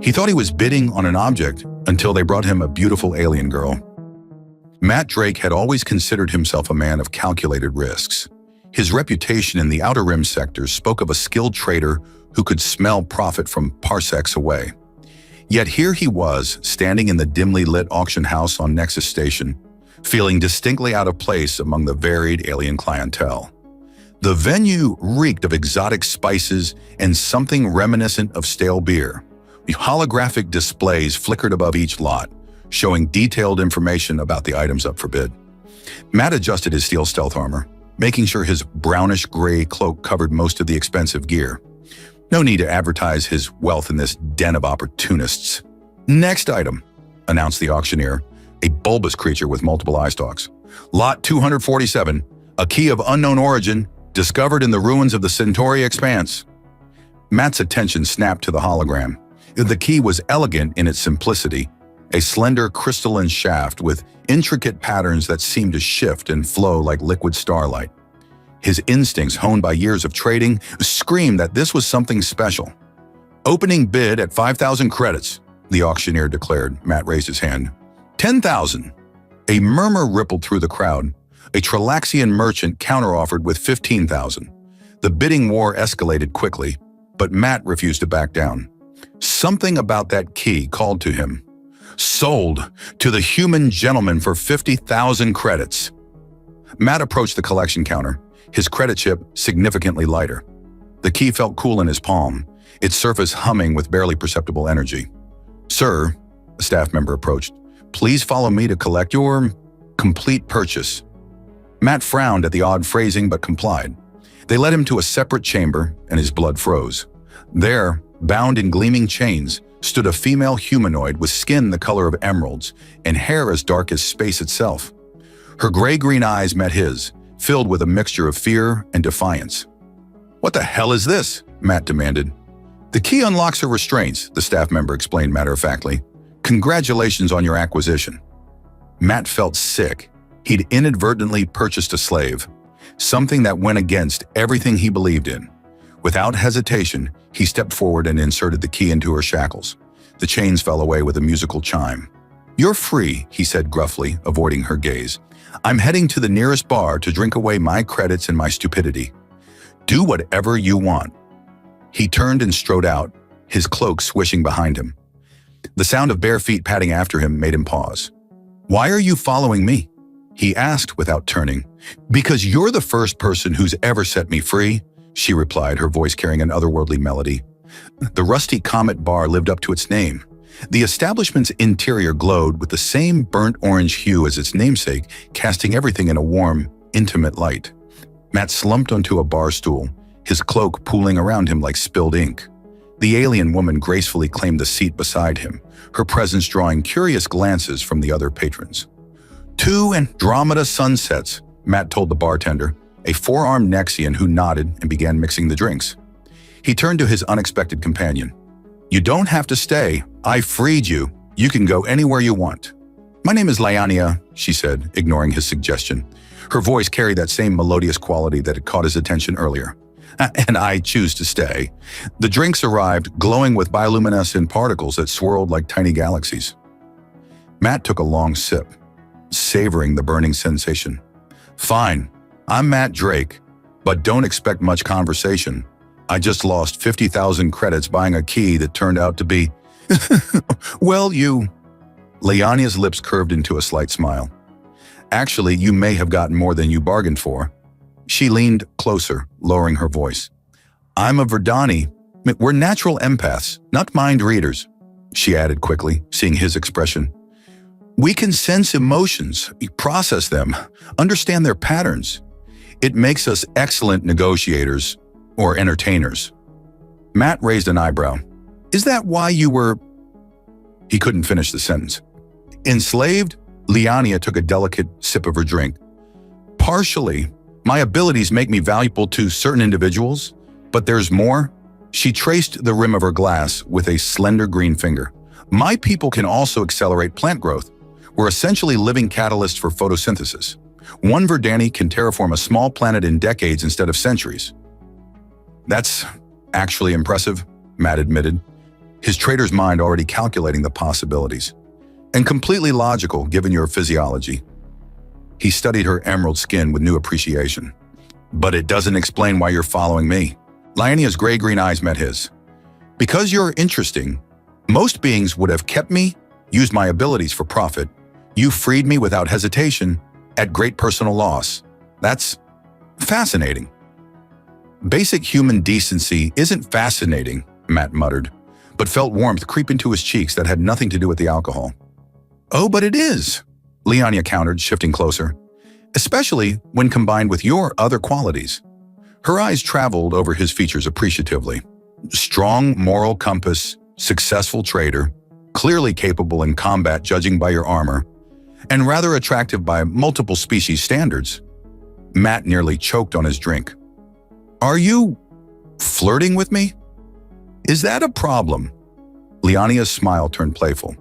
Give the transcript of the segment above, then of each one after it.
He thought he was bidding on an object until they brought him a beautiful alien girl. Matt Drake had always considered himself a man of calculated risks. His reputation in the Outer Rim sector spoke of a skilled trader who could smell profit from parsecs away. Yet here he was, standing in the dimly lit auction house on Nexus Station, feeling distinctly out of place among the varied alien clientele. The venue reeked of exotic spices and something reminiscent of stale beer. The holographic displays flickered above each lot, showing detailed information about the items up for bid. Matt adjusted his steel stealth armor, making sure his brownish-gray cloak covered most of the expensive gear. No need to advertise his wealth in this den of opportunists. "Next item," announced the auctioneer, a bulbous creature with multiple eye stalks. "Lot 247, a key of unknown origin, discovered in the ruins of the Centauri Expanse." Matt's attention snapped to the hologram. The key was elegant in its simplicity, a slender crystalline shaft with intricate patterns that seemed to shift and flow like liquid starlight. His instincts, honed by years of trading, screamed that this was something special. "Opening bid at 5,000 credits, the auctioneer declared. Matt raised his hand. 10,000. A murmur rippled through the crowd. A Tralaxian merchant counteroffered with 15,000. The bidding war escalated quickly, but Matt refused to back down. Something about that key called to him. "Sold to the human gentleman for 50,000 credits." Matt approached the collection counter, his credit chip significantly lighter. The key felt cool in his palm, its surface humming with barely perceptible energy. "Sir," a staff member approached, "please follow me to collect your complete purchase." Matt frowned at the odd phrasing but complied. They led him to a separate chamber, and his blood froze. There, bound in gleaming chains, stood a female humanoid with skin the color of emeralds and hair as dark as space itself. Her gray-green eyes met his, filled with a mixture of fear and defiance. "What the hell is this?" Matt demanded. "The key unlocks her restraints," the staff member explained matter-of-factly. "Congratulations on your acquisition." Matt felt sick. He'd inadvertently purchased a slave, something that went against everything he believed in. Without hesitation, he stepped forward and inserted the key into her shackles. The chains fell away with a musical chime. "You're free," he said gruffly, avoiding her gaze. "I'm heading to the nearest bar to drink away my credits and my stupidity. Do whatever you want." He turned and strode out, his cloak swishing behind him. The sound of bare feet padding after him made him pause. "Why are you following me?" he asked without turning. "Because you're the first person who's ever set me free," she replied, her voice carrying an otherworldly melody. The Rusty Comet bar lived up to its name. The establishment's interior glowed with the same burnt orange hue as its namesake, casting everything in a warm, intimate light. Matt slumped onto a bar stool, his cloak pooling around him like spilled ink. The alien woman gracefully claimed the seat beside him, her presence drawing curious glances from the other patrons. 2 Andromeda sunsets, Matt told the bartender, a four-armed Nexian who nodded and began mixing the drinks. He turned to his unexpected companion. "You don't have to stay. I freed you. You can go anywhere you want." "My name is Liania," she said, ignoring his suggestion. Her voice carried that same melodious quality that had caught his attention earlier. "And I choose to stay." The drinks arrived, glowing with bioluminescent particles that swirled like tiny galaxies. Matt took a long sip, savoring the burning sensation. "Fine, I'm Matt Drake, but don't expect much conversation. I just lost 50,000 credits buying a key that turned out to be..." "Well, you..." Liania's lips curved into a slight smile. "Actually, you may have gotten more than you bargained for." She leaned closer, lowering her voice. "I'm a Verdani. We're natural empaths, not mind readers," she added quickly, seeing his expression. "We can sense emotions, process them, understand their patterns. It makes us excellent negotiators or entertainers." Matt raised an eyebrow. "Is that why you were..." He couldn't finish the sentence. "Enslaved?" Liania took a delicate sip of her drink. "Partially. My abilities make me valuable to certain individuals, but there's more." She traced the rim of her glass with a slender green finger. "My people can also accelerate plant growth. We're essentially living catalysts for photosynthesis. One Verdani can terraform a small planet in decades instead of centuries." "That's actually impressive," Matt admitted. his trader's mind already calculating the possibilities, and completely logical given your physiology. He studied her emerald skin with new appreciation. But it doesn't explain why you're following me. Liania's gray-green eyes met his. Because you're interesting, most beings would have kept me, used my abilities for profit. You freed me without hesitation, at great personal loss. That's fascinating. Basic human decency isn't fascinating, Matt muttered, but felt warmth creep into his cheeks that had nothing to do with the alcohol. Oh, but it is, Liania countered, shifting closer, especially when combined with your other qualities. Her eyes traveled over his features appreciatively. Strong moral compass, successful trader, clearly capable in combat judging by your armor, and rather attractive by multiple species standards. Matt nearly choked on his drink. Are you flirting with me? Is that a problem? Liania's smile turned playful.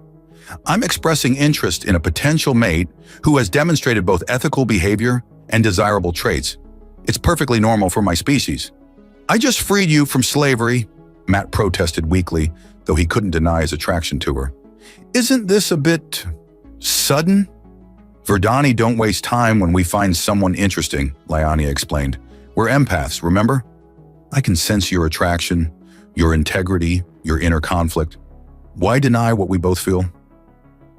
I'm expressing interest in a potential mate who has demonstrated both ethical behavior and desirable traits. It's perfectly normal for my species. I just freed you from slavery, Matt protested weakly, though he couldn't deny his attraction to her. Isn't this a bit sudden? Verdani don't waste time when we find someone interesting, Liania explained. We're empaths, remember? I can sense your attraction, your integrity, your inner conflict. Why deny what we both feel?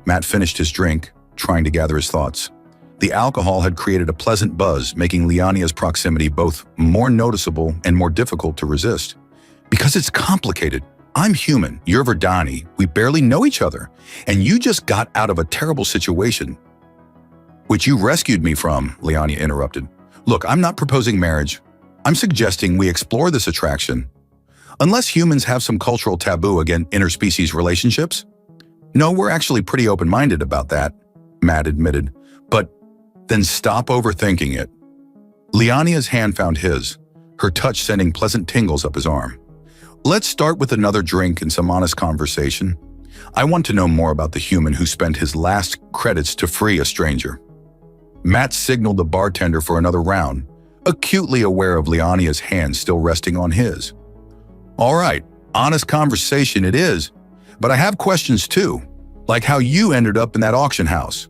Matt finished his drink, trying to gather his thoughts. The alcohol had created a pleasant buzz, making Liania's proximity both more noticeable and more difficult to resist. Because it's complicated. I'm human, you're Verdani, we barely know each other, and you just got out of a terrible situation, which you rescued me from, Liania interrupted. Look, I'm not proposing marriage. I'm suggesting we explore this attraction. Unless humans have some cultural taboo against interspecies relationships? No, we're actually pretty open-minded about that, Matt admitted. But then stop overthinking it. Liania's hand found his, her touch sending pleasant tingles up his arm. Let's start with another drink and some honest conversation. I want to know more about the human who spent his last credits to free a stranger. Matt signaled the bartender for another round, acutely aware of Liania's hand still resting on his. All right, honest conversation it is, but I have questions too, like how you ended up in that auction house.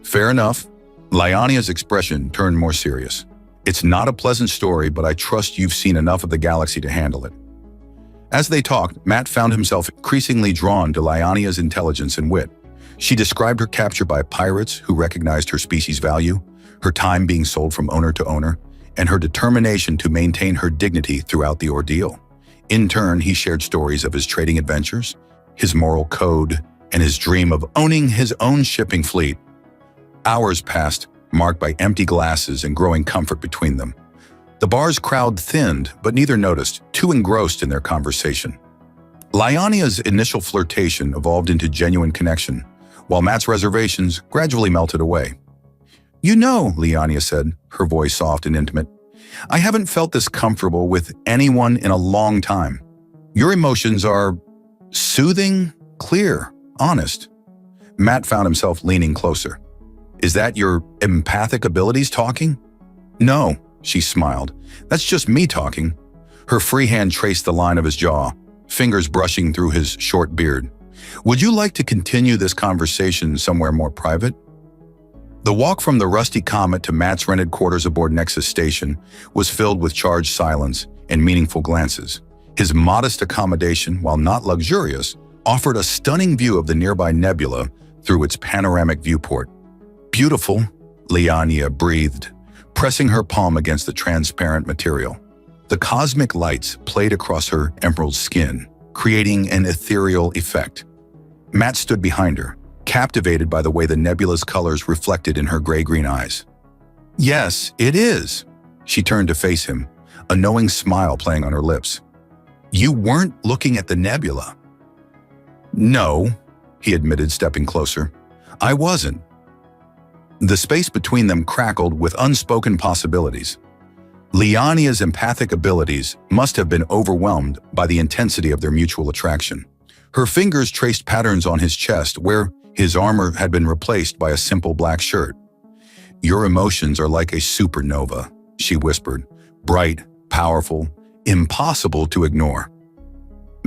Fair enough. Liania's expression turned more serious. It's not a pleasant story, but I trust you've seen enough of the galaxy to handle it. As they talked, Matt found himself increasingly drawn to Liania's intelligence and wit. She described her capture by pirates who recognized her species' value, her time being sold from owner to owner, and her determination to maintain her dignity throughout the ordeal. In turn, he shared stories of his trading adventures, his moral code, and his dream of owning his own shipping fleet. Hours passed, marked by empty glasses and growing comfort between them. The bar's crowd thinned, but neither noticed, too engrossed in their conversation. Liania's initial flirtation evolved into genuine connection, while Matt's reservations gradually melted away. You know, Liania said, her voice soft and intimate, I haven't felt this comfortable with anyone in a long time. Your emotions are soothing, clear, honest. Matt found himself leaning closer. Is that your empathic abilities talking? No, she smiled. That's just me talking. Her free hand traced the line of his jaw, fingers brushing through his short beard. Would you like to continue this conversation somewhere more private? The walk from the rusty Comet to Matt's rented quarters aboard Nexus Station was filled with charged silence and meaningful glances. His modest accommodation, while not luxurious, offered a stunning view of the nearby nebula through its panoramic viewport. Beautiful, Liania breathed, pressing her palm against the transparent material. The cosmic lights played across her emerald skin, creating an ethereal effect. Matt stood behind her, captivated by the way the nebula's colors reflected in her gray-green eyes. Yes, it is. She turned to face him, a knowing smile playing on her lips. You weren't looking at the nebula. No, he admitted, stepping closer. I wasn't. The space between them crackled with unspoken possibilities. Liania's empathic abilities must have been overwhelmed by the intensity of their mutual attraction. Her fingers traced patterns on his chest where his armor had been replaced by a simple black shirt. Your emotions are like a supernova, she whispered, bright, powerful, impossible to ignore.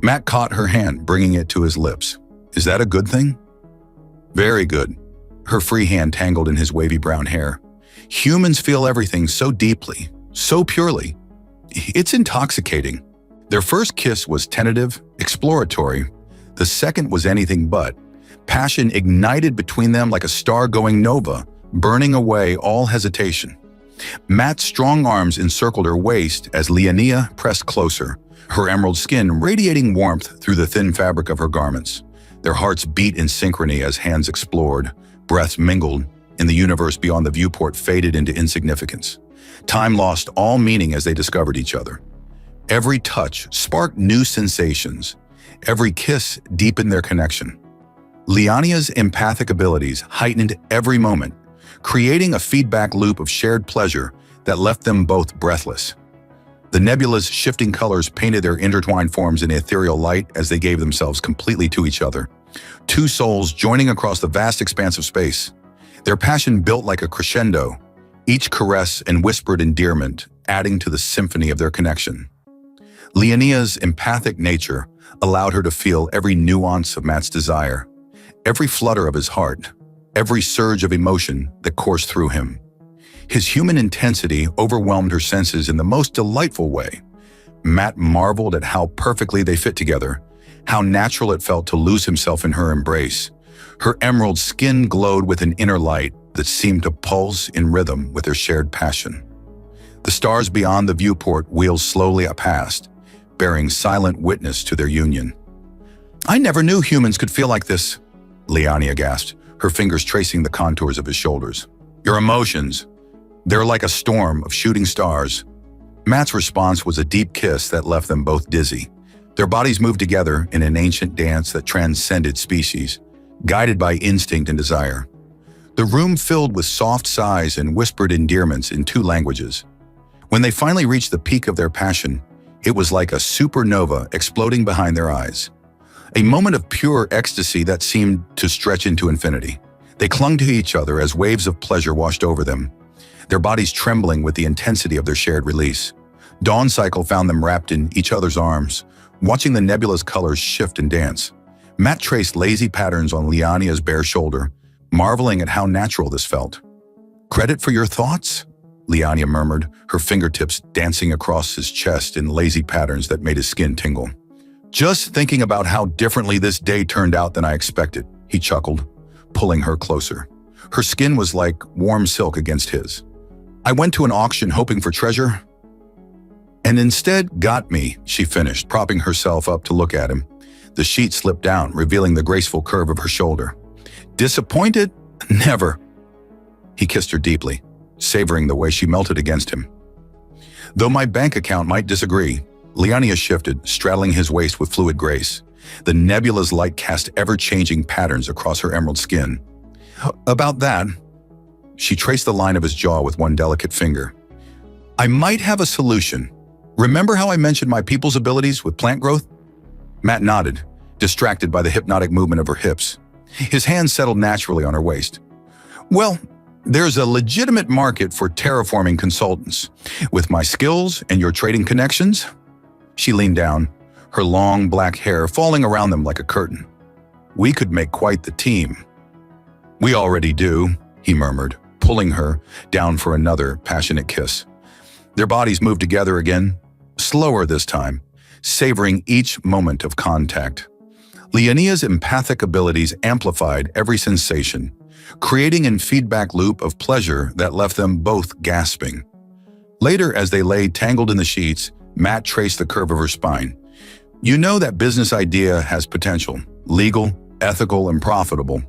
Matt caught her hand, bringing it to his lips. Is that a good thing? Very good. Her free hand tangled in his wavy brown hair. Humans feel everything so deeply, so purely. It's intoxicating. Their first kiss was tentative, exploratory. The second was anything but. Passion ignited between them like a star-going nova, burning away all hesitation. Matt's strong arms encircled her waist as Leonia pressed closer, her emerald skin radiating warmth through the thin fabric of her garments. Their hearts beat in synchrony as hands explored, breaths mingled, and the universe beyond the viewport faded into insignificance. Time lost all meaning as they discovered each other. Every touch sparked new sensations. Every kiss deepened their connection. Leonia's empathic abilities heightened every moment, creating a feedback loop of shared pleasure that left them both breathless. The nebula's shifting colors painted their intertwined forms in ethereal light as they gave themselves completely to each other. Two souls joining across the vast expanse of space. Their passion built like a crescendo, each caress and whispered endearment adding to the symphony of their connection. Leonia's empathic nature allowed her to feel every nuance of Matt's desire, every flutter of his heart, every surge of emotion that coursed through him. His human intensity overwhelmed her senses in the most delightful way. Matt marveled at how perfectly they fit together, how natural it felt to lose himself in her embrace. Her emerald skin glowed with an inner light that seemed to pulse in rhythm with their shared passion. The stars beyond the viewport wheeled slowly past, bearing silent witness to their union. I never knew humans could feel like this, Leonia gasped, her fingers tracing the contours of his shoulders. Your emotions, they're like a storm of shooting stars. Matt's response was a deep kiss that left them both dizzy. Their bodies moved together in an ancient dance that transcended species, guided by instinct and desire. The room filled with soft sighs and whispered endearments in two languages. When they finally reached the peak of their passion, it was like a supernova exploding behind their eyes. A moment of pure ecstasy that seemed to stretch into infinity. They clung to each other as waves of pleasure washed over them, their bodies trembling with the intensity of their shared release. Dawn cycle found them wrapped in each other's arms, watching the nebula's colors shift and dance. Matt traced lazy patterns on Leonia's bare shoulder, marveling at how natural this felt. Credit for your thoughts? Leonia murmured, her fingertips dancing across his chest in lazy patterns that made his skin tingle. Just thinking about how differently this day turned out than I expected, he chuckled, pulling her closer. Her skin was like warm silk against his. I went to an auction hoping for treasure, and instead got me, she finished, propping herself up to look at him. The sheet slipped down, revealing the graceful curve of her shoulder. Disappointed? Never. He kissed her deeply, savoring the way she melted against him. Though my bank account might disagree, Leonia shifted, straddling his waist with fluid grace. The nebula's light cast ever-changing patterns across her emerald skin. About that, she traced the line of his jaw with one delicate finger. I might have a solution. Remember how I mentioned my people's abilities with plant growth? Matt nodded, distracted by the hypnotic movement of her hips. His hands settled naturally on her waist. Well, there's a legitimate market for terraforming consultants. With my skills and your trading connections, she leaned down, her long black hair falling around them like a curtain. We could make quite the team. We already do, he murmured, pulling her down for another passionate kiss. Their bodies moved together again, slower this time, savoring each moment of contact. Leonia's empathic abilities amplified every sensation, creating a feedback loop of pleasure that left them both gasping. Later, as they lay tangled in the sheets, Matt traced the curve of her spine. You know that business idea has potential, legal, ethical, and profitable.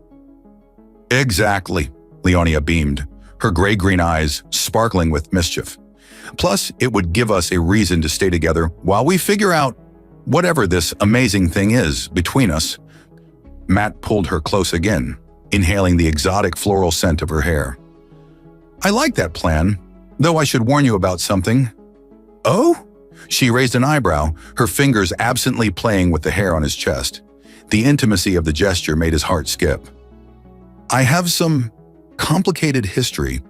Exactly, Leonia beamed, her gray-green eyes sparkling with mischief. Plus, it would give us a reason to stay together while we figure out whatever this amazing thing is between us. Matt pulled her close again, inhaling the exotic floral scent of her hair. I like that plan, though I should warn you about something. Oh? She raised an eyebrow, her fingers absently playing with the hair on his chest. The intimacy of the gesture made his heart skip. I have some complicated history.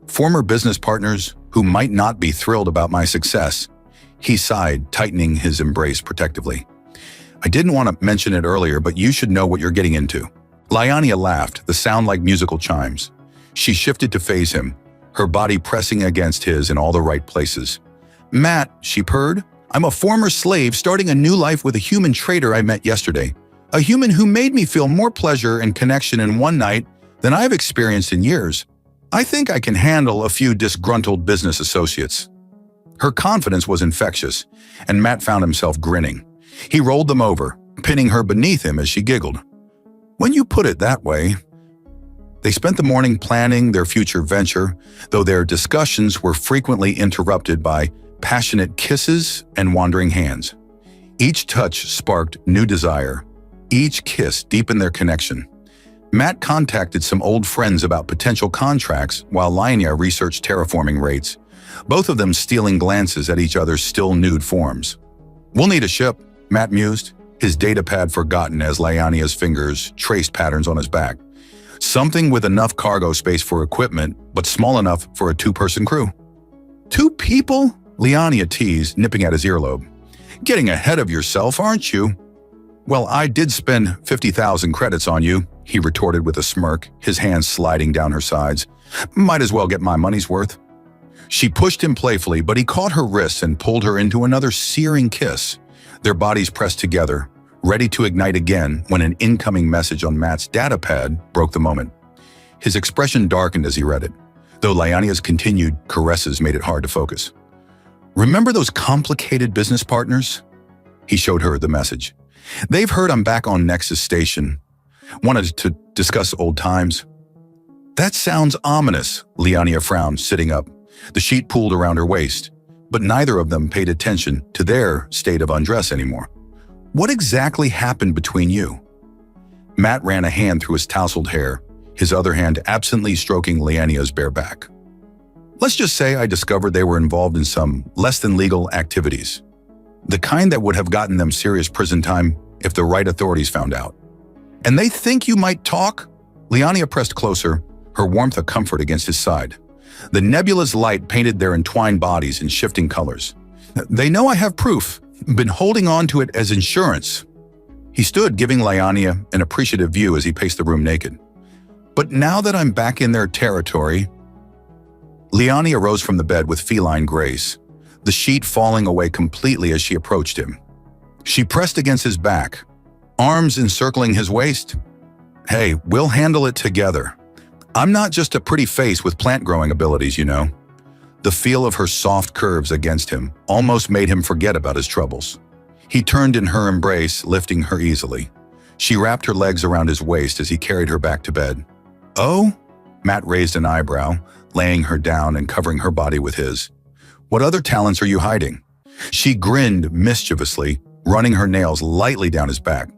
Former business partners who might not be thrilled about my success. He sighed, tightening his embrace protectively. I didn't want to mention it earlier, but you should know what you're getting into. Liania laughed, the sound like musical chimes. She shifted to face him, her body pressing against his in all the right places. Matt, she purred, I'm a former slave starting a new life with a human trader I met yesterday. A human who made me feel more pleasure and connection in one night than I've experienced in years. I think I can handle a few disgruntled business associates. Her confidence was infectious, and Matt found himself grinning. He rolled them over, pinning her beneath him as she giggled. When you put it that way. They spent the morning planning their future venture, though their discussions were frequently interrupted by passionate kisses and wandering hands. Each touch sparked new desire. Each kiss deepened their connection. Matt contacted some old friends about potential contracts while Liania researched terraforming rates, both of them stealing glances at each other's still nude forms. We'll need a ship, Matt mused, his datapad forgotten as Liania's fingers traced patterns on his back. Something with enough cargo space for equipment, but small enough for a two-person crew. 2 people? Liania teased, nipping at his earlobe. Getting ahead of yourself, aren't you? Well, I did spend 50,000 credits on you, he retorted with a smirk, his hands sliding down her sides. Might as well get my money's worth. She pushed him playfully, but he caught her wrists and pulled her into another searing kiss. Their bodies pressed together, ready to ignite again when an incoming message on Matt's datapad broke the moment. His expression darkened as he read it, though Liania's continued caresses made it hard to focus. Remember those complicated business partners? He showed her the message. They've heard I'm back on Nexus Station. Wanted to discuss old times. That sounds ominous, Liania frowned, sitting up. The sheet pooled around her waist, but neither of them paid attention to their state of undress anymore. What exactly happened between you? Matt ran a hand through his tousled hair, his other hand absently stroking Liania's bare back. Let's just say I discovered they were involved in some less-than-legal activities. The kind that would have gotten them serious prison time if the right authorities found out. And they think you might talk? Liania pressed closer, her warmth a comfort against his side. The nebula's light painted their entwined bodies in shifting colors. They know I have proof, been holding on to it as insurance. He stood, giving Liania an appreciative view as he paced the room naked. But now that I'm back in their territory... Liania rose from the bed with feline grace, the sheet falling away completely as she approached him. She pressed against his back, arms encircling his waist. Hey, we'll handle it together. I'm not just a pretty face with plant-growing abilities, you know. The feel of her soft curves against him almost made him forget about his troubles. He turned in her embrace, lifting her easily. She wrapped her legs around his waist as he carried her back to bed. Oh? Matt raised an eyebrow, laying her down and covering her body with his. What other talents are you hiding? She grinned mischievously, running her nails lightly down his back.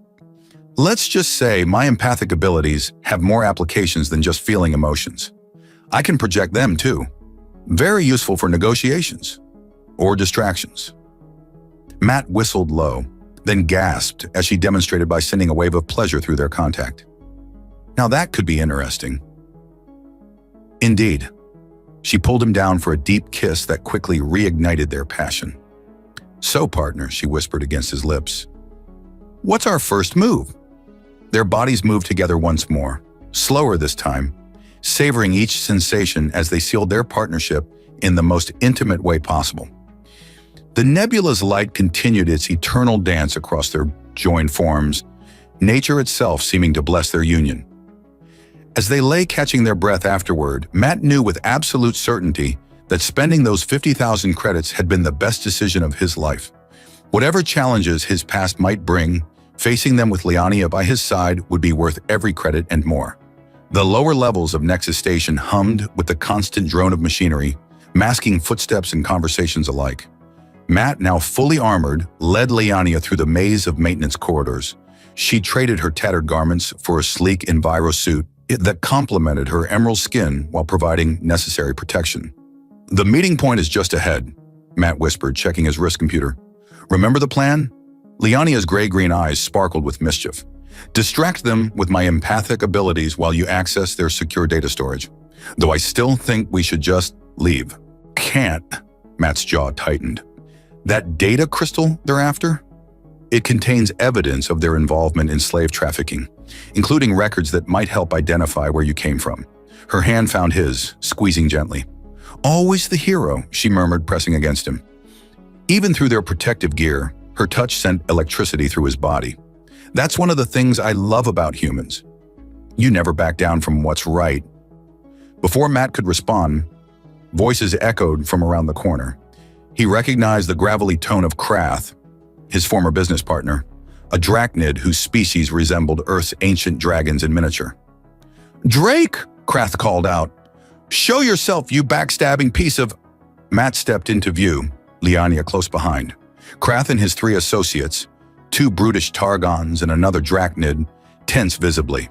Let's just say my empathic abilities have more applications than just feeling emotions. I can project them too. Very useful for negotiations or distractions. Matt whistled low, then gasped as she demonstrated by sending a wave of pleasure through their contact. Now that could be interesting. Indeed. She pulled him down for a deep kiss that quickly reignited their passion. So, partner, she whispered against his lips. What's our first move? Their bodies moved together once more, slower this time, savoring each sensation as they sealed their partnership in the most intimate way possible. The nebula's light continued its eternal dance across their joined forms, nature itself seeming to bless their union. As they lay catching their breath afterward, Matt knew with absolute certainty that spending those 50,000 credits had been the best decision of his life. Whatever challenges his past might bring, facing them with Liania by his side would be worth every credit and more. The lower levels of Nexus Station hummed with the constant drone of machinery, masking footsteps and conversations alike. Matt, now fully armored, led Liania through the maze of maintenance corridors. She traded her tattered garments for a sleek enviro suit that complemented her emerald skin while providing necessary protection. The meeting point is just ahead, Matt whispered, checking his wrist computer. Remember the plan? Liania's gray-green eyes sparkled with mischief. Distract them with my empathic abilities while you access their secure data storage. Though I still think we should just leave. Can't. Matt's jaw tightened. That data crystal they're after? It contains evidence of their involvement in slave trafficking, including records that might help identify where you came from. Her hand found his, squeezing gently. "Always the hero," she murmured, pressing against him. Even through their protective gear, her touch sent electricity through his body. "That's one of the things I love about humans. You never back down from what's right." Before Matt could respond, voices echoed from around the corner. He recognized the gravelly tone of Krath, his former business partner, a drachnid whose species resembled Earth's ancient dragons in miniature. "Drake!" Krath called out. "Show yourself, you backstabbing piece of—" Matt stepped into view, Liania close behind. Krath and his 3 associates, 2 brutish Targons and another drachnid, tense visibly.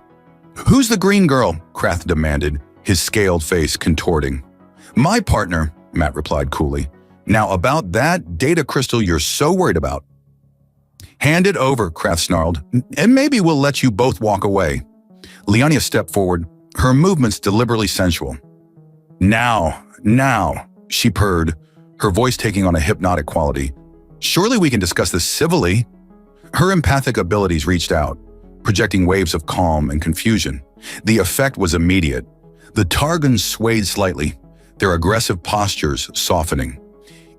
"Who's the green girl?" Krath demanded, his scaled face contorting. "My partner," Matt replied coolly. "Now about that data crystal you're so worried about." "Hand it over," Krath snarled, "and maybe we'll let you both walk away." Liania stepped forward, her movements deliberately sensual. Now, she purred, her voice taking on a hypnotic quality. "Surely we can discuss this civilly." Her empathic abilities reached out, projecting waves of calm and confusion. The effect was immediate. The Targons swayed slightly, their aggressive postures softening.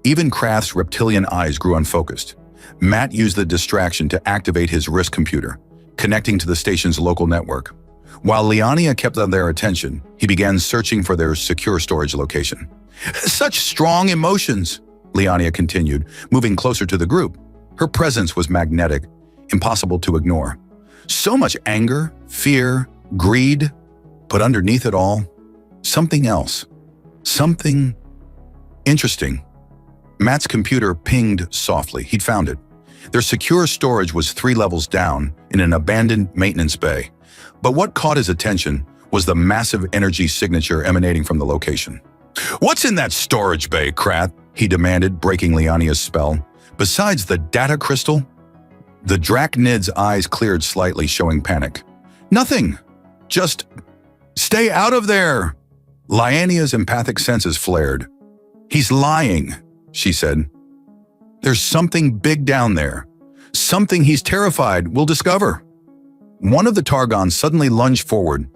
Even Krath's reptilian eyes grew unfocused. Matt used the distraction to activate his wrist computer, connecting to the station's local network. While Liania kept their attention, he began searching for their secure storage location. "Such strong emotions," Liania continued, moving closer to the group. Her presence was magnetic, impossible to ignore. So much anger, fear, greed, but underneath it all, something else. Something interesting. Matt's computer pinged softly. He'd found it. Their secure storage was 3 levels down in an abandoned maintenance bay. But what caught his attention was the massive energy signature emanating from the location. "What's in that storage bay, Krath?" he demanded, breaking Liania's spell. "Besides the data crystal?" The drachnid's eyes cleared slightly, showing panic. "Nothing. Just stay out of there." Liania's empathic senses flared. "He's lying," she said. "There's something big down there. Something he's terrified we'll discover." One of the Targons suddenly lunged forward,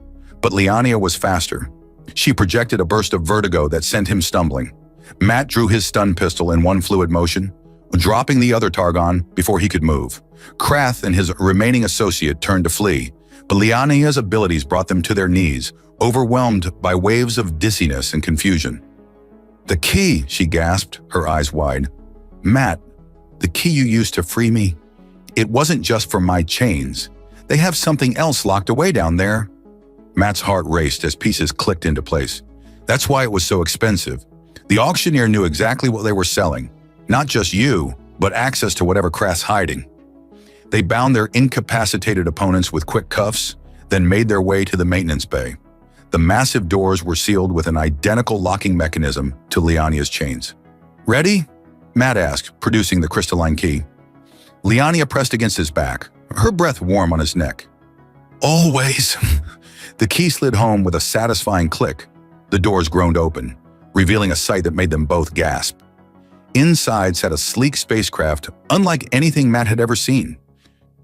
but Liania was faster. She projected a burst of vertigo that sent him stumbling. Matt drew his stun pistol in one fluid motion, dropping the other Targon before he could move. Krath and his remaining associate turned to flee, but Liania's abilities brought them to their knees, overwhelmed by waves of dizziness and confusion. "The key," she gasped, her eyes wide. "Matt, the key you used to free me, it wasn't just for my chains. They have something else locked away down there." Matt's heart raced as pieces clicked into place. That's why it was so expensive. The auctioneer knew exactly what they were selling. Not just you, but access to whatever Krath's hiding. They bound their incapacitated opponents with quick cuffs, then made their way to the maintenance bay. The massive doors were sealed with an identical locking mechanism to Liania's chains. "Ready?" Matt asked, producing the crystalline key. Liania pressed against his back, her breath warm on his neck. "Always." The key slid home with a satisfying click. The doors groaned open, revealing a sight that made them both gasp. Inside sat a sleek spacecraft unlike anything Matt had ever seen.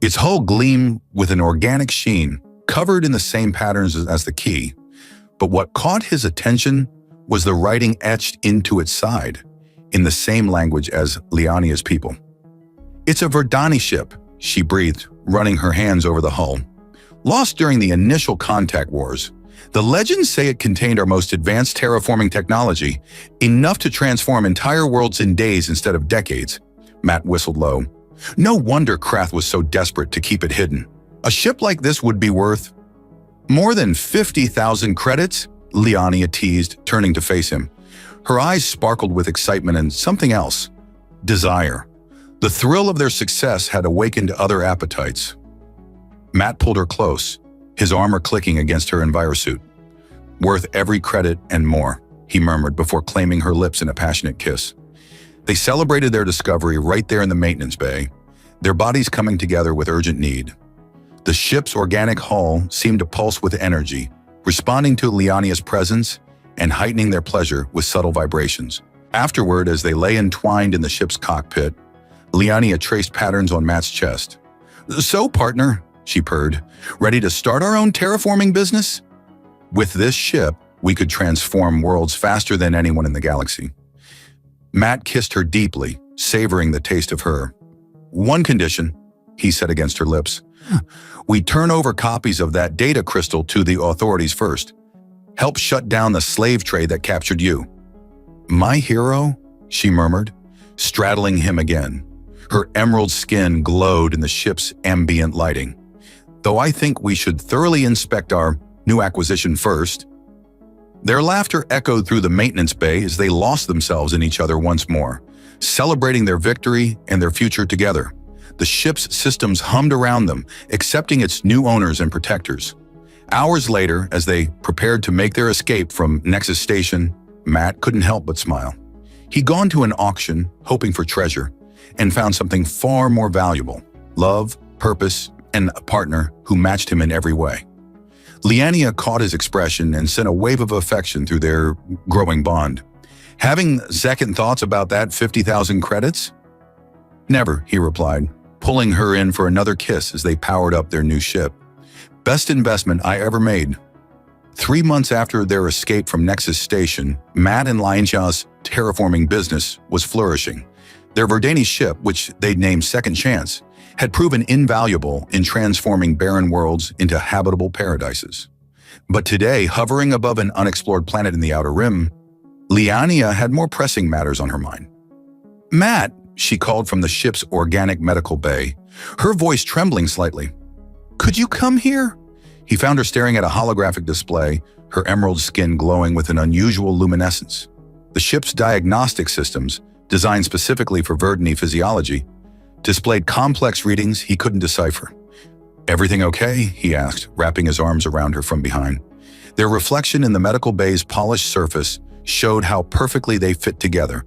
Its hull gleamed with an organic sheen, covered in the same patterns as the key. But what caught his attention was the writing etched into its side, in the same language as Liania's people. "It's a Verdani ship," she breathed, running her hands over the hull. "Lost during the initial contact wars. The legends say it contained our most advanced terraforming technology, enough to transform entire worlds in days instead of decades." Matt whistled low. No wonder Krath was so desperate to keep it hidden. A ship like this would be worth more than 50,000 credits, Liania teased, turning to face him. Her eyes sparkled with excitement and something else. Desire. The thrill of their success had awakened other appetites. Matt pulled her close, his armor clicking against her envirosuit. "Worth every credit and more," he murmured before claiming her lips in a passionate kiss. They celebrated their discovery right there in the maintenance bay, their bodies coming together with urgent need. The ship's organic hull seemed to pulse with energy, responding to Liania's presence and heightening their pleasure with subtle vibrations. Afterward, as they lay entwined in the ship's cockpit, Liania traced patterns on Matt's chest. "So, partner," she purred, "ready to start our own terraforming business? With this ship, we could transform worlds faster than anyone in the galaxy." Matt kissed her deeply, savoring the taste of her. "One condition," he said against her lips. "We turn over copies of that data crystal to the authorities first. Help shut down the slave trade that captured you." "My hero?" she murmured, straddling him again. Her emerald skin glowed in the ship's ambient lighting. "Though I think we should thoroughly inspect our new acquisition first." Their laughter echoed through the maintenance bay as they lost themselves in each other once more, celebrating their victory and their future together. The ship's systems hummed around them, accepting its new owners and protectors. Hours later, as they prepared to make their escape from Nexus Station, Matt couldn't help but smile. He'd gone to an auction, hoping for treasure, and found something far more valuable: love, purpose, and a partner who matched him in every way. Liania caught his expression and sent a wave of affection through their growing bond. "Having second thoughts about that 50,000 credits?" "Never," he replied, pulling her in for another kiss as they powered up their new ship. "Best investment I ever made." 3 months after their escape from Nexus Station, Matt and Liania's terraforming business was flourishing. Their Verdani ship, which they'd named Second Chance, had proven invaluable in transforming barren worlds into habitable paradises. But today, hovering above an unexplored planet in the Outer Rim, Liania had more pressing matters on her mind. "Matt," she called from the ship's organic medical bay, her voice trembling slightly. "Could you come here?" He found her staring at a holographic display, her emerald skin glowing with an unusual luminescence. The ship's diagnostic systems, designed specifically for Verdani physiology, displayed complex readings he couldn't decipher. "Everything okay?" he asked, wrapping his arms around her from behind. Their reflection in the medical bay's polished surface showed how perfectly they fit together,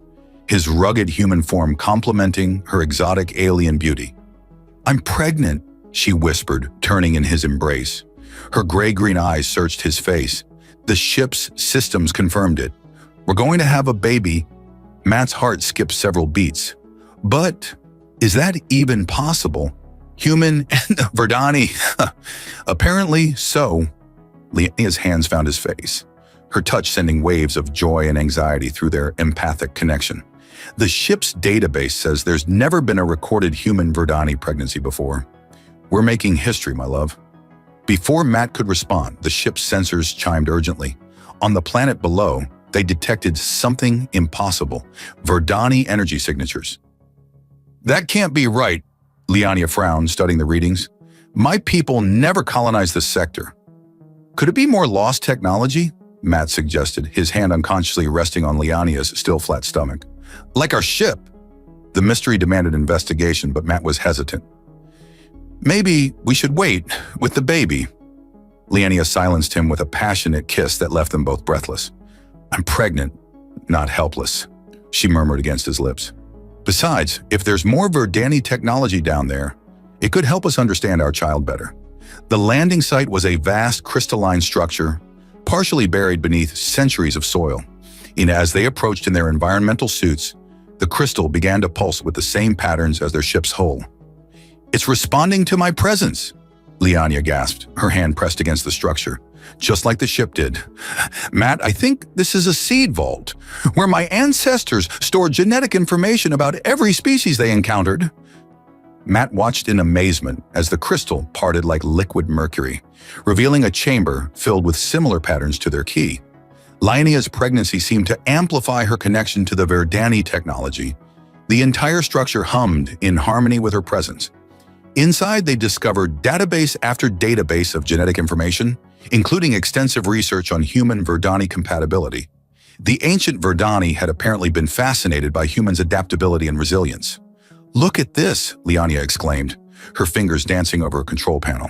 his rugged human form complementing her exotic alien beauty. "I'm pregnant," she whispered, turning in his embrace. Her gray-green eyes searched his face. The ship's systems confirmed it. "We're going to have a baby." Matt's heart skipped several beats. "But is that even possible? Human and Verdani?" "Apparently so." Liania's hands found his face, her touch sending waves of joy and anxiety through their empathic connection. "The ship's database says there's never been a recorded human Verdani pregnancy before. We're making history, my love." Before Matt could respond, the ship's sensors chimed urgently. On the planet below, they detected something impossible: Verdani energy signatures. "That can't be right," Liania frowned, studying the readings. "My people never colonized this sector." "Could it be more lost technology?" Matt suggested, his hand unconsciously resting on Liania's still flat stomach. "Like our ship." The mystery demanded investigation, but Matt was hesitant. "Maybe we should wait with the baby." Liania silenced him with a passionate kiss that left them both breathless. "I'm pregnant, not helpless," she murmured against his lips. "Besides, if there's more Verdani technology down there, it could help us understand our child better." The landing site was a vast crystalline structure, partially buried beneath centuries of soil. And as they approached in their environmental suits, the crystal began to pulse with the same patterns as their ship's hull. "It's responding to my presence," Liania gasped, her hand pressed against the structure, just like the ship did. "Matt, I think this is a seed vault, where my ancestors stored genetic information about every species they encountered." Matt watched in amazement as the crystal parted like liquid mercury, revealing a chamber filled with similar patterns to their key. Liania's pregnancy seemed to amplify her connection to the Verdani technology. The entire structure hummed in harmony with her presence. Inside, they discovered database after database of genetic information, including extensive research on human Verdani compatibility. The ancient Verdani had apparently been fascinated by humans' adaptability and resilience. "Look at this," Liania exclaimed, her fingers dancing over a control panel.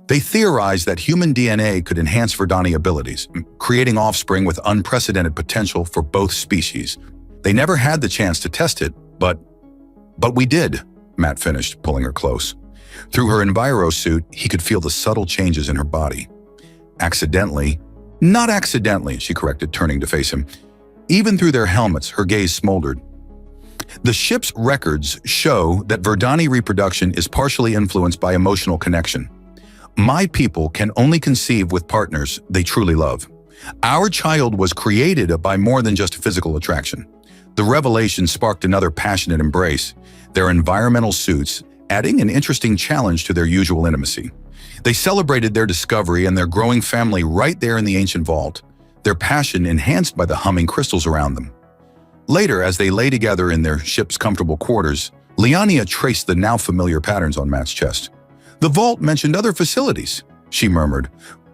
They theorized that human DNA could enhance Verdani abilities, creating offspring with unprecedented potential for both species. They never had the chance to test it, but we did, Matt finished, pulling her close. Through her enviro suit, he could feel the subtle changes in her body. Not accidentally, she corrected, turning to face him. Even through their helmets, her gaze smoldered. The ship's records show that Verdani reproduction is partially influenced by emotional connection. My people can only conceive with partners they truly love. Our child was created by more than just physical attraction. The revelation sparked another passionate embrace, their environmental suits, adding an interesting challenge to their usual intimacy. They celebrated their discovery and their growing family right there in the ancient vault, their passion enhanced by the humming crystals around them. Later, as they lay together in their ship's comfortable quarters, Liania traced the now familiar patterns on Matt's chest. The vault mentioned other facilities, she murmured.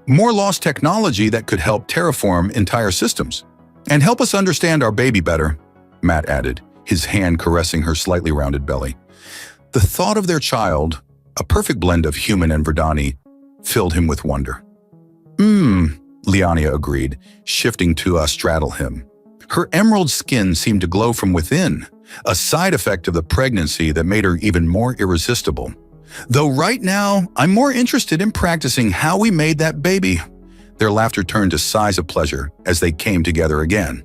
More lost technology that could help terraform entire systems. And help us understand our baby better, Matt added, his hand caressing her slightly rounded belly. The thought of their child, a perfect blend of human and Verdani, filled him with wonder. Liania agreed, shifting to straddle him. Her emerald skin seemed to glow from within, a side effect of the pregnancy that made her even more irresistible. Though right now, I'm more interested in practicing how we made that baby. Their laughter turned to sighs of pleasure as they came together again,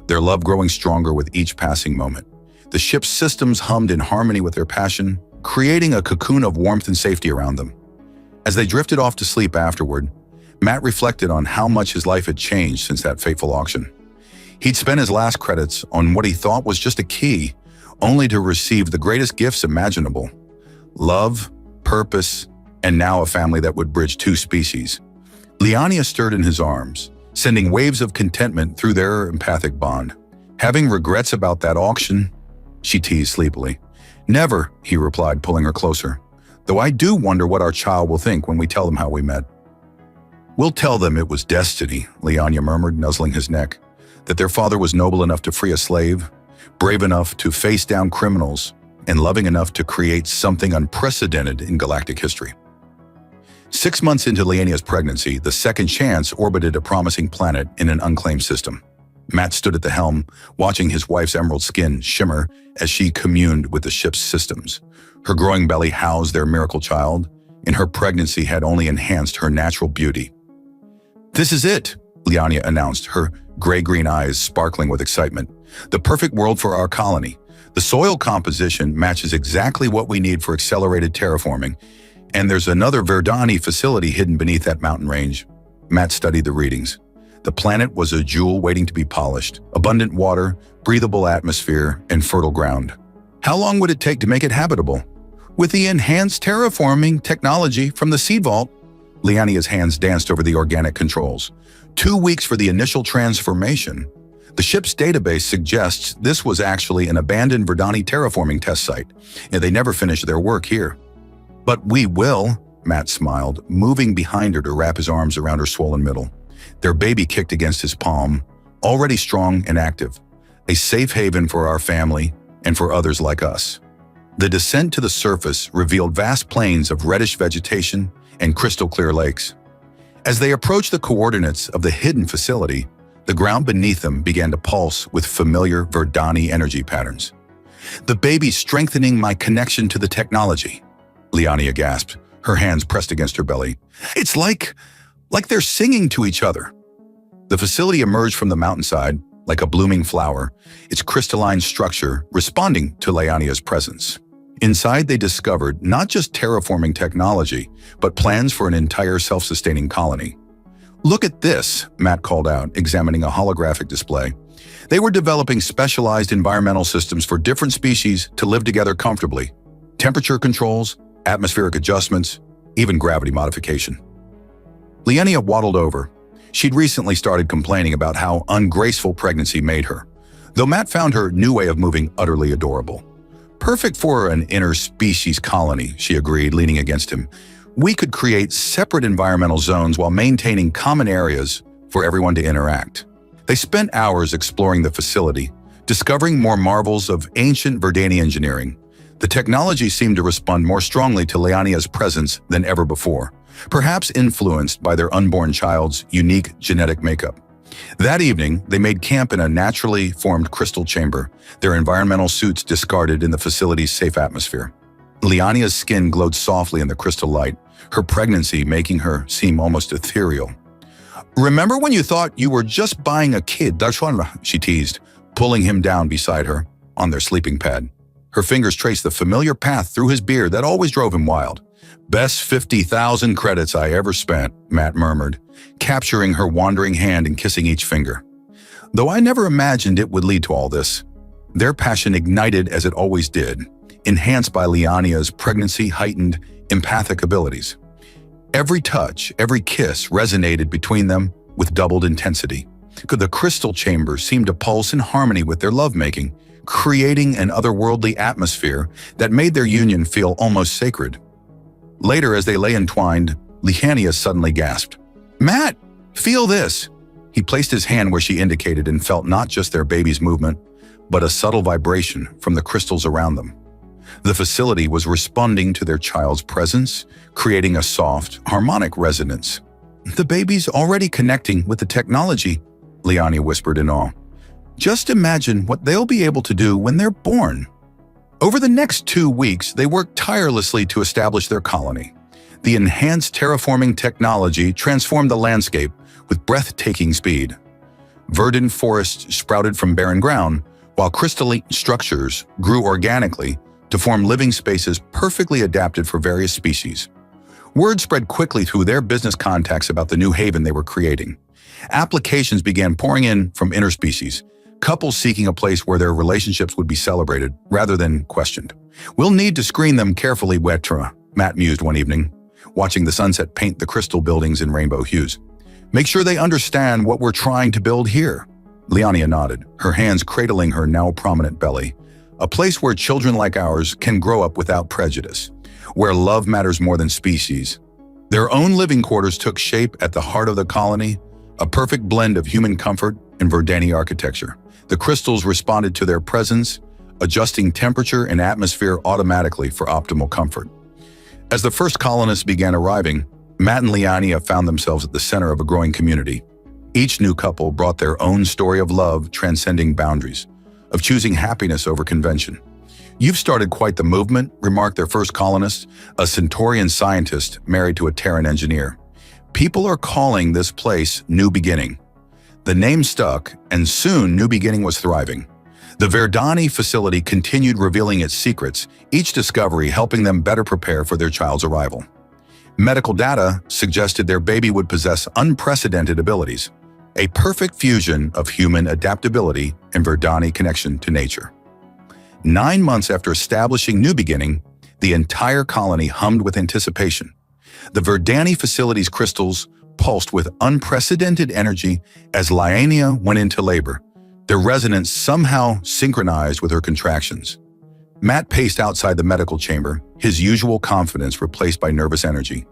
their love growing stronger with each passing moment. The ship's systems hummed in harmony with their passion, creating a cocoon of warmth and safety around them. As they drifted off to sleep afterward, Matt reflected on how much his life had changed since that fateful auction. He'd spent his last credits on what he thought was just a key, only to receive the greatest gifts imaginable. Love, purpose, and now a family that would bridge two species. Liania stirred in his arms, sending waves of contentment through their empathic bond. Having regrets about that auction? She teased sleepily. Never, he replied, pulling her closer. Though I do wonder what our child will think when we tell them how we met. We'll tell them it was destiny, Liania murmured, nuzzling his neck. That their father was noble enough to free a slave, brave enough to face down criminals, and loving enough to create something unprecedented in galactic history. 6 months into Liania's pregnancy, the Second Chance orbited a promising planet in an unclaimed system. Matt stood at the helm, watching his wife's emerald skin shimmer as she communed with the ship's systems. Her growing belly housed their miracle child, and her pregnancy had only enhanced her natural beauty. This is it, Liania announced, her gray-green eyes sparkling with excitement. The perfect world for our colony. The soil composition matches exactly what we need for accelerated terraforming, and there's another Verdani facility hidden beneath that mountain range. Matt studied the readings. The planet was a jewel waiting to be polished. Abundant water, breathable atmosphere, and fertile ground. How long would it take to make it habitable? With the enhanced terraforming technology from the seed vault, Liania's hands danced over the organic controls. 2 weeks for the initial transformation. The ship's database suggests this was actually an abandoned Verdani terraforming test site, and they never finished their work here. But we will, Matt smiled, moving behind her to wrap his arms around her swollen middle. Their baby kicked against his palm, already strong and active, a safe haven for our family and for others like us. The descent to the surface revealed vast plains of reddish vegetation and crystal-clear lakes. As they approached the coordinates of the hidden facility, the ground beneath them began to pulse with familiar Verdani energy patterns. The baby's strengthening my connection to the technology, Liania gasped, her hands pressed against her belly. It's like they're singing to each other. The facility emerged from the mountainside like a blooming flower, its crystalline structure responding to Liania's presence. Inside, they discovered not just terraforming technology, but plans for an entire self-sustaining colony. Look at this, Matt called out, examining a holographic display. They were developing specialized environmental systems for different species to live together comfortably. Temperature controls, atmospheric adjustments, even gravity modification. Liania waddled over. She'd recently started complaining about how ungraceful pregnancy made her, though Matt found her new way of moving utterly adorable. Perfect for an interspecies colony, she agreed, leaning against him. We could create separate environmental zones while maintaining common areas for everyone to interact. They spent hours exploring the facility, discovering more marvels of ancient Verdani engineering. The technology seemed to respond more strongly to Liania's presence than ever before, perhaps influenced by their unborn child's unique genetic makeup. That evening, they made camp in a naturally formed crystal chamber, their environmental suits discarded in the facility's safe atmosphere. Liania's skin glowed softly in the crystal light, her pregnancy making her seem almost ethereal. Remember when you thought you were just buying a kid, she teased, pulling him down beside her. on their sleeping pad. Her fingers traced the familiar path through his beard that always drove him wild. "Best 50,000 credits I ever spent," Matt murmured, capturing her wandering hand and kissing each finger. Though I never imagined it would lead to all this. Their passion ignited as it always did, enhanced by Liania's pregnancy-heightened empathic abilities. Every touch, every kiss resonated between them with doubled intensity. The crystal chamber seemed to pulse in harmony with their lovemaking, creating an otherworldly atmosphere that made their union feel almost sacred. Later, as they lay entwined, Liania suddenly gasped, "Matt, feel this!" He placed his hand where she indicated and felt not just their baby's movement, but a subtle vibration from the crystals around them. The facility was responding to their child's presence, creating a soft, harmonic resonance. "The baby's already connecting with the technology," Liania whispered in awe. "Just imagine what they'll be able to do when they're born." Over the next 2 weeks, they worked tirelessly to establish their colony. The enhanced terraforming technology transformed the landscape with breathtaking speed. Verdant forests sprouted from barren ground, while crystalline structures grew organically to form living spaces perfectly adapted for various species. Word spread quickly through their business contacts about the new haven they were creating. Applications began pouring in from interspecies, couples seeking a place where their relationships would be celebrated rather than questioned. "We'll need to screen them carefully, Wetra," Matt mused one evening, watching the sunset paint the crystal buildings in rainbow hues. "Make sure they understand what we're trying to build here." Liania nodded, her hands cradling her now prominent belly. "A place where children like ours can grow up without prejudice, where love matters more than species." Their own living quarters took shape at the heart of the colony, a perfect blend of human comfort and Verdani architecture. The crystals responded to their presence, adjusting temperature and atmosphere automatically for optimal comfort. As the first colonists began arriving, Matt and Liania found themselves at the center of a growing community. Each new couple brought their own story of love transcending boundaries, of choosing happiness over convention. "You've started quite the movement," remarked their first colonist, a Centaurian scientist married to a Terran engineer. "People are calling this place New Beginning." The name stuck, and soon New Beginning was thriving. The Verdani facility continued revealing its secrets, each discovery helping them better prepare for their child's arrival. Medical data suggested their baby would possess unprecedented abilities, a perfect fusion of human adaptability and Verdani connection to nature. 9 months after establishing New Beginning, the entire colony hummed with anticipation. The Verdani facility's crystals pulsed with unprecedented energy as Liania went into labor, their resonance somehow synchronized with her contractions. Matt paced outside the medical chamber, his usual confidence replaced by nervous energy.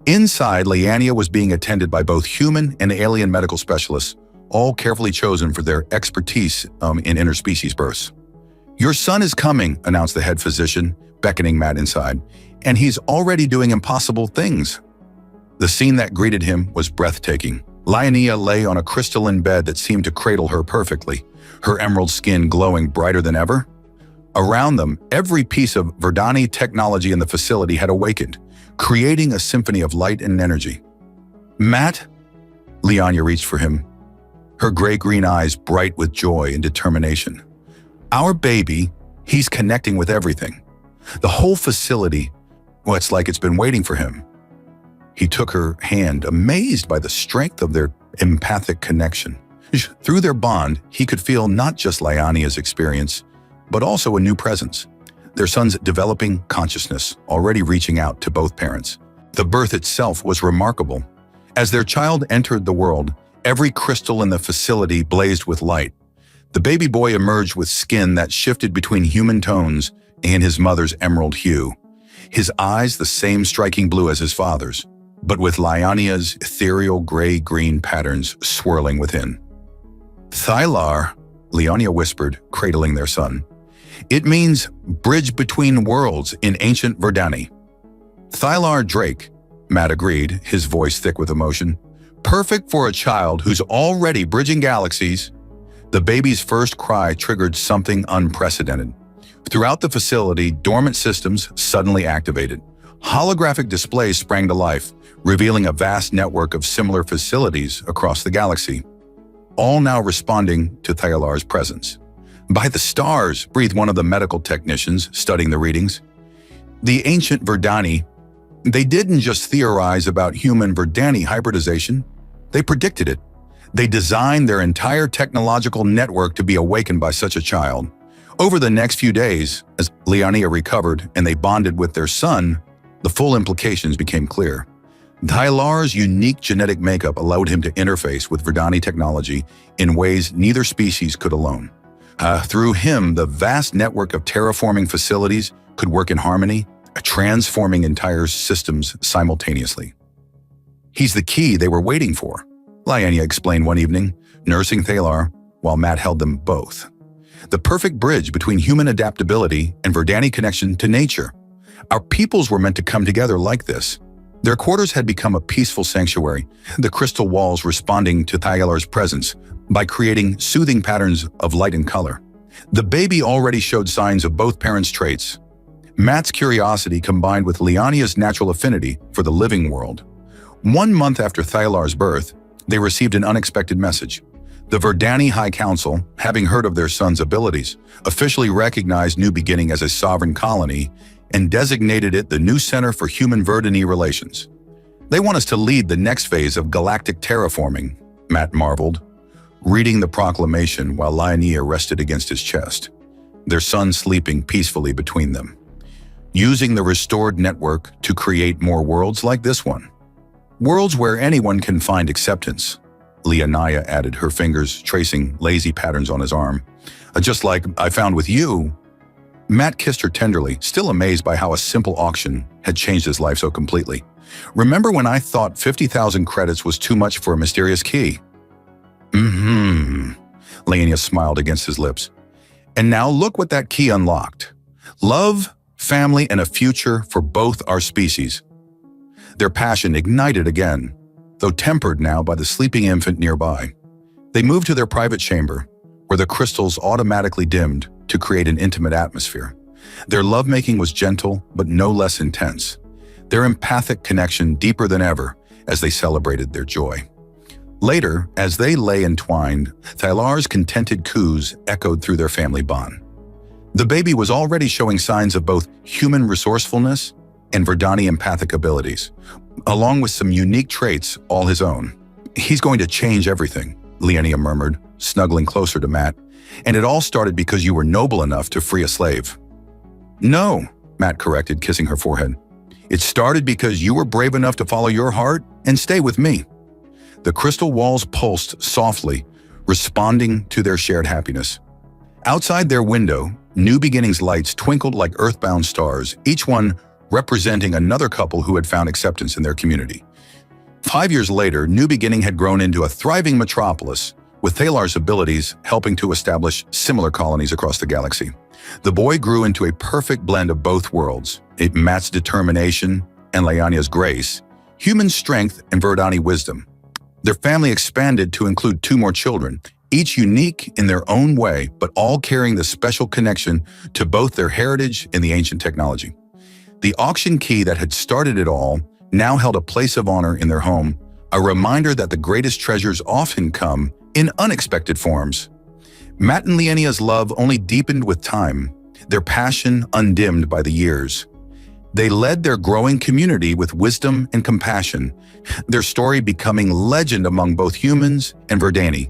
Inside, Liania was being attended by both human and alien medical specialists, all carefully chosen for their expertise in interspecies births. "Your son is coming," announced the head physician, beckoning Matt inside, "and he's already doing impossible things." The scene that greeted him was breathtaking. Liania lay on a crystalline bed that seemed to cradle her perfectly, her emerald skin glowing brighter than ever. Around them, every piece of Verdani technology in the facility had awakened, creating a symphony of light and energy. "Matt?" Liania reached for him, her gray-green eyes bright with joy and determination. "Our baby, he's connecting with everything. The whole facility, well, it's like it's been waiting for him." He took her hand, amazed by the strength of their empathic connection. Through their bond, he could feel not just Liania's experience, but also a new presence, their son's developing consciousness, already reaching out to both parents. The birth itself was remarkable. As their child entered the world, every crystal in the facility blazed with light. The baby boy emerged with skin that shifted between human tones and his mother's emerald hue. His eyes the same striking blue as his father's, but with Liania's ethereal gray-green patterns swirling within. "Thylar," Liania whispered, cradling their son. "It means bridge between worlds in ancient Verdani." "Thylar Drake," Matt agreed, his voice thick with emotion. "Perfect for a child who's already bridging galaxies." The baby's first cry triggered something unprecedented. Throughout the facility, dormant systems suddenly activated. Holographic displays sprang to life, revealing a vast network of similar facilities across the galaxy, all now responding to Thylar's presence. "By the stars," breathed one of the medical technicians studying the readings. The ancient Verdani, they didn't just theorize about human Verdani hybridization, they predicted it. They designed their entire technological network to be awakened by such a child. Over the next few days, as Liania recovered and they bonded with their son, the full implications became clear. Tylar's unique genetic makeup allowed him to interface with Verdani technology in ways neither species could alone. Through him, the vast network of terraforming facilities could work in harmony, transforming entire systems simultaneously. "He's the key they were waiting for," Liania explained one evening, nursing Thalar while Matt held them both. "The perfect bridge between human adaptability and Verdani connection to nature. Our peoples were meant to come together like this." Their quarters had become a peaceful sanctuary, the crystal walls responding to Thalar's presence by creating soothing patterns of light and color. The baby already showed signs of both parents' traits. Matt's curiosity combined with Liania's natural affinity for the living world. 1 month after Thalar's birth, they received an unexpected message. The Verdani High Council, having heard of their son's abilities, officially recognized New Beginning as a sovereign colony and designated it the new Center for Human Verdani Relations. "They want us to lead the next phase of galactic terraforming," Matt marveled, reading the proclamation while Liania rested against his chest, their son sleeping peacefully between them. "Using the restored network to create more worlds like this one. Worlds where anyone can find acceptance," Liania added, her fingers tracing lazy patterns on his arm. "Just like I found with you." Matt kissed her tenderly, still amazed by how a simple auction had changed his life so completely. "Remember when I thought 50,000 credits was too much for a mysterious key?" Liania smiled against his lips. "And now look what that key unlocked. Love, family, and a future for both our species." Their passion ignited again, though tempered now by the sleeping infant nearby. They moved to their private chamber, where the crystals automatically dimmed to create an intimate atmosphere. Their lovemaking was gentle, but no less intense. Their empathic connection deeper than ever as they celebrated their joy. Later, as they lay entwined, Thalar's contented coos echoed through their family bond. The baby was already showing signs of both human resourcefulness and Verdani empathic abilities, along with some unique traits all his own. "He's going to change everything," Liania murmured, snuggling closer to Matt. "And it all started because you were noble enough to free a slave." "No," Matt corrected, kissing her forehead. "It started because you were brave enough to follow your heart and stay with me." The crystal walls pulsed softly, responding to their shared happiness. Outside their window, New Beginning's lights twinkled like earthbound stars, each one representing another couple who had found acceptance in their community. 5 years later, New Beginning had grown into a thriving metropolis, with Thalar's abilities helping to establish similar colonies across the galaxy. The boy grew into a perfect blend of both worlds, Matt's determination and Liania's grace, human strength and Verdani wisdom. Their family expanded to include 2 more children, each unique in their own way, but all carrying the special connection to both their heritage and the ancient technology. The auction key that had started it all now held a place of honor in their home, a reminder that the greatest treasures often come in unexpected forms. Matt and Liania's love only deepened with time, their passion undimmed by the years. They led their growing community with wisdom and compassion, their story becoming legend among both humans and Verdani,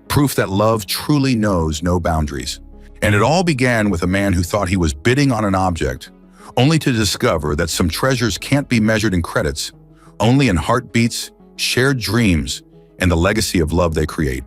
proof that love truly knows no boundaries. And it all began with a man who thought he was bidding on an object, only to discover that some treasures can't be measured in credits, only in heartbeats, shared dreams, and the legacy of love they create.